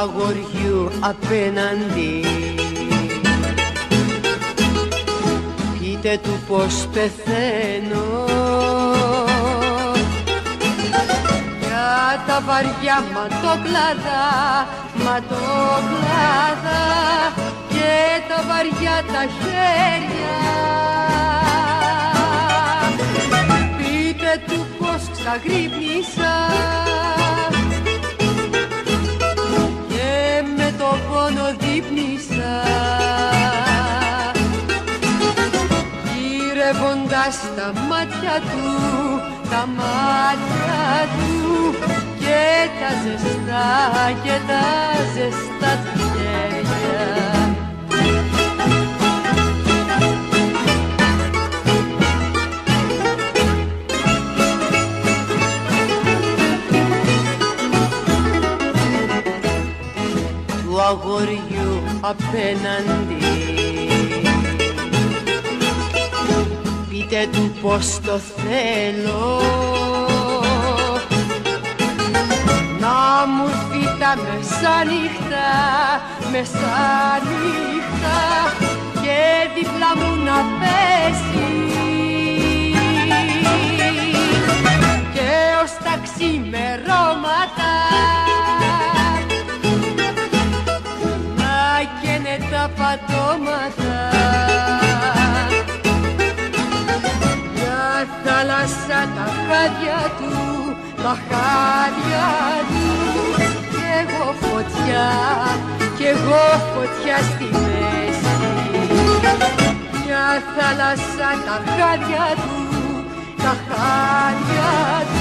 αγοριού απέναντι. Πείτε του πως πεθαίνω για τα βαριά ματόκλαδα, ματόκλαδα και τα βαριά τα χέρια. Πείτε του πως ξαγρύπνησα και με το πόνο δείπνησα, γυρεύοντας τα μάτια του, τα μάτια του και τα ζεστά και τα ζεστά του χέρια. Του αγοριού απέναντι πείτε του πως το θέλω να μου έρθει τα μεσάνυχτα, μεσάνυχτα και δίπλα μου να πέσει και ως τα ξημερώματα να καίνε τα πατώματα. Θάλασσα τα χάδια του, τα χάδια του κι εγώ φωτιά, κι εγώ φωτιά στη μέση. Μια θάλασσα τα χάδια του, τα χάδια του